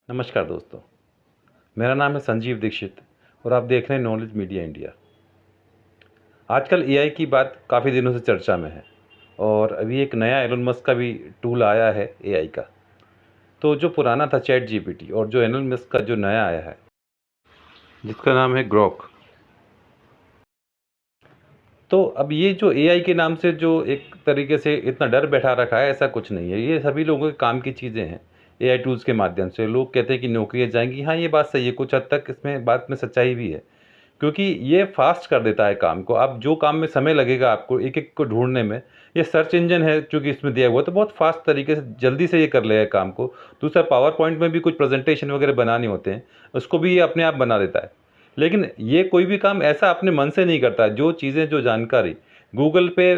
नमस्कार दोस्तों, मेरा नाम है संजीव दीक्षित और आप देख रहे हैं नॉलेज मीडिया इंडिया। आजकल एआई की बात काफ़ी दिनों से चर्चा में है और अभी एक नया एलन मस्क का भी टूल आया है एआई का। तो जो पुराना था चैट जीपीटी और जो एलन मस्क का जो नया आया है जिसका नाम है ग्रोक। तो अब ये जो एआई के नाम से जो एक तरीके से इतना डर बैठा रखा है, ऐसा कुछ नहीं है। ये सभी लोगों के काम की चीज़ें हैं। एआई टूल्स के माध्यम से लोग कहते हैं कि नौकरियां जाएंगी। हाँ, ये बात सही है, कुछ हद तक इसमें बात में सच्चाई भी है, क्योंकि ये फास्ट कर देता है काम को। आप जो काम में समय लगेगा आपको एक एक को ढूंढने में, ये सर्च इंजन है चूंकि इसमें दिया हुआ, तो बहुत फास्ट तरीके से जल्दी से ये कर लेगा काम को। दूसरा, पावर पॉइंट में भी कुछ प्रेजेंटेशन वगैरह बनाने होते हैं, उसको भी ये अपने आप बना देता है। लेकिन ये कोई भी काम ऐसा अपने मन से नहीं करता। जो चीज़ें, जो जानकारी गूगल पे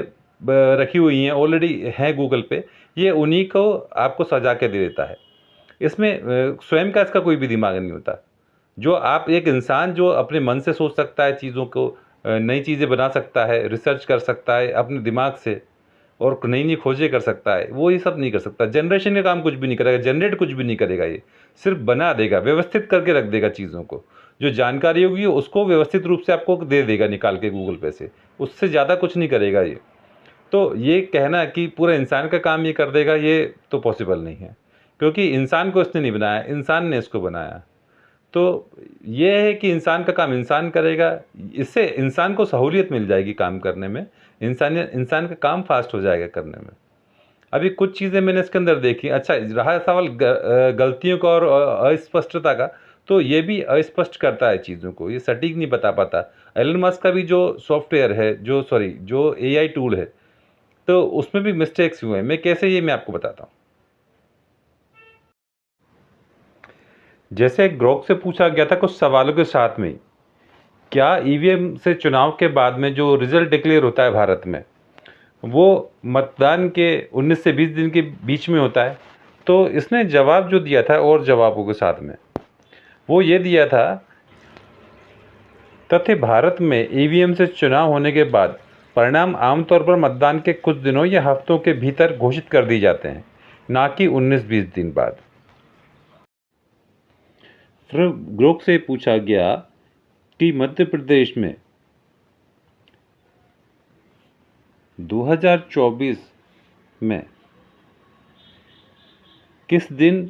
रखी हुई हैं, ऑलरेडी हैं गूगल पे, ये उन्हीं को आपको सजा के दे देता है। इसमें स्वयं का इसका कोई भी दिमाग नहीं होता। जो आप एक इंसान जो अपने मन से सोच सकता है चीज़ों को, नई चीज़ें बना सकता है, रिसर्च कर सकता है अपने दिमाग से और नई नई खोजें कर सकता है, वो ये सब नहीं कर सकता। जनरेशन का काम कुछ भी नहीं करेगा, जनरेट कुछ भी नहीं करेगा। ये सिर्फ बना देगा, व्यवस्थित करके रख देगा चीज़ों को। जो जानकारी होगी उसको व्यवस्थित रूप से आपको दे देगा निकाल के गूगल पे से, उससे ज़्यादा कुछ नहीं करेगा ये। तो ये कहना कि पूरा इंसान का काम ये कर देगा, ये तो पॉसिबल नहीं है, क्योंकि इंसान को इसने नहीं बनाया, इंसान ने इसको बनाया। तो ये है कि इंसान का काम इंसान करेगा, इससे इंसान को सहूलियत मिल जाएगी काम करने में, इंसान का काम फास्ट हो जाएगा करने में। अभी कुछ चीज़ें मैंने इसके अंदर देखी। अच्छा, रहा सवाल गलतियों का और अस्पष्टता का, तो ये भी अस्पष्ट करता है चीज़ों को, ये सटीक नहीं बता पाता। एलन मस्क का भी जो सॉफ्टवेयर है, जो एआई टूल है, तो उसमें भी मिस्टेक्स हुए हैं। मैं कैसे, ये मैं आपको बताता हूँ। जैसे ग्रोक से पूछा गया था कुछ सवालों के साथ में, क्या ईवीएम से चुनाव के बाद में जो रिजल्ट डिक्लेयर होता है भारत में, वो मतदान के 19 से 20 दिन के बीच में होता है? तो इसने जवाब जो दिया था और जवाबों के साथ में, वो ये दिया था, तथ्य भारत में ईवीएम से चुनाव होने के बाद परिणाम आमतौर पर मतदान के कुछ दिनों या हफ्तों के भीतर घोषित कर दिए जाते हैं, ना कि 19-20 दिन बाद। फिर ग्रोक से पूछा गया कि मध्य प्रदेश में 2024 में किस दिन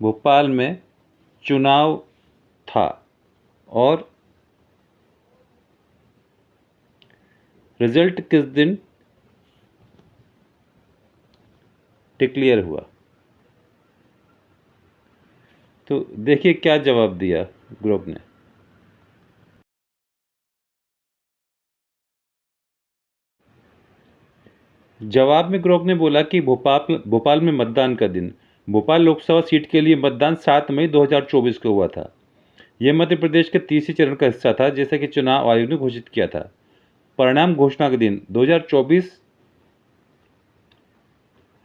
भोपाल में चुनाव था और रिजल्ट किस दिन डिक्लेयर हुआ। तो देखिए क्या जवाब दिया ग्रुप ने। जवाब में ग्रोक ने बोला कि भोपाल में मतदान का दिन, भोपाल लोकसभा सीट के लिए मतदान 7 मई 2024 को हुआ था। यह मध्य प्रदेश के तीसरे चरण का हिस्सा था, जैसा कि चुनाव आयोग ने घोषित किया था। परिणाम घोषणा का दिन 2024,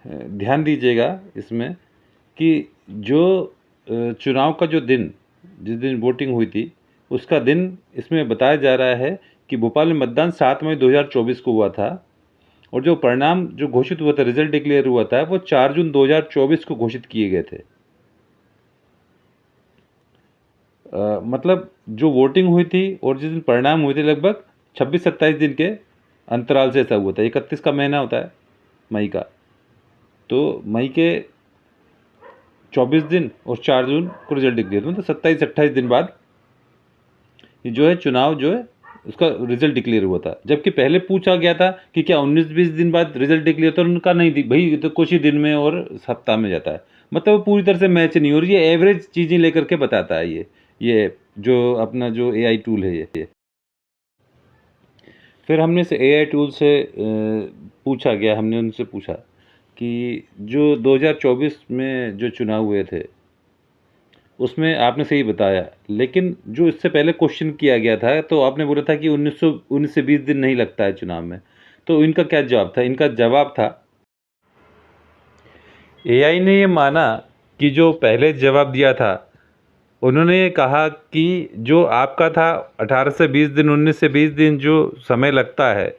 ध्यान दीजिएगा इसमें कि जो चुनाव का जो दिन, जिस दिन वोटिंग हुई थी, उसका दिन इसमें बताया जा रहा है कि भोपाल में मतदान 7 मई 2024 को हुआ था और जो परिणाम जो घोषित हुआ था, रिजल्ट डिक्लेयर हुआ था, वो 4 जून 2024 को घोषित किए गए थे। मतलब जो वोटिंग हुई थी और जिस दिन परिणाम हुए थे, लगभग 26-27 दिन के अंतराल से ऐसा हुआ था। 31 का महीना होता है मई का, तो मई के 24 दिन और 4 जून को रिजल्ट डिक्लेयर हुआ, तो 27-28 दिन बाद ये जो है चुनाव जो है उसका रिजल्ट डिक्लेयर हुआ था। जबकि पहले पूछा गया था कि क्या 19-20 दिन बाद रिजल्ट डिक्लेयर, तो उनका नहीं थी भाई, तो कुछ ही दिन में और सप्ताह में जाता है। मतलब वो पूरी तरह से मैच नहीं हो रही है, एवरेज चीज़ें लेकर के बताता है ये जो अपना जो एआई टूल है ये। फिर हमने से एआई टूल से पूछा गया, हमने उनसे पूछा कि जो 2024 में जो चुनाव हुए थे उसमें आपने सही बताया, लेकिन जो इससे पहले क्वेश्चन किया गया था तो आपने बोला था कि 19 से 20 दिन नहीं लगता है चुनाव में। तो इनका क्या जवाब था? इनका जवाब था, एआई ने ये माना कि जो पहले जवाब दिया था, उन्होंने ये कहा कि जो आपका था 18 से 20 दिन, 19 से 20 दिन जो समय लगता है,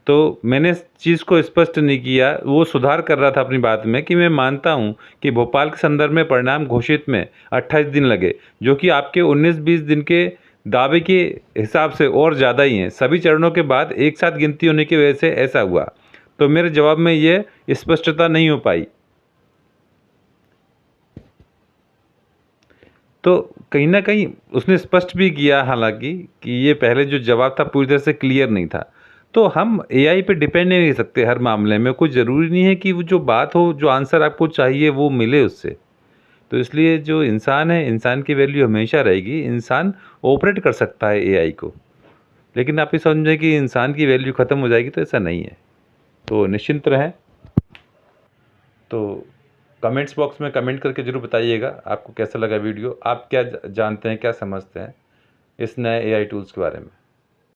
तो मैंने इस चीज़ को स्पष्ट नहीं किया, वो सुधार कर रहा था अपनी बात में कि मैं मानता हूँ कि भोपाल के संदर्भ में परिणाम घोषित में 28 दिन लगे, जो कि आपके 19-20 दिन के दावे के हिसाब से और ज़्यादा ही हैं। सभी चरणों के बाद एक साथ गिनती होने की वजह से ऐसा हुआ। तो मेरे जवाब में ये स्पष्टता नहीं हो पाई। तो कहीं न कहीं उसने स्पष्ट भी किया हालाँकि कि ये पहले जो जवाब था पूरी तरह से क्लियर नहीं था। तो हम एआई पे डिपेंड नहीं रह सकते हर मामले में, कोई ज़रूरी नहीं है कि वो जो बात हो, जो आंसर आपको चाहिए वो मिले उससे। तो इसलिए जो इंसान है, इंसान की वैल्यू हमेशा रहेगी, इंसान ऑपरेट कर सकता है एआई को। लेकिन आप ये समझें कि इंसान की वैल्यू ख़त्म हो जाएगी, तो ऐसा नहीं है। तो निश्चिंत रहें। तो कमेंट्स बॉक्स में कमेंट करके ज़रूर बताइएगा आपको कैसा लगा वीडियो, आप क्या जानते हैं, क्या समझते हैं इस नए एआई टूल्स के बारे में।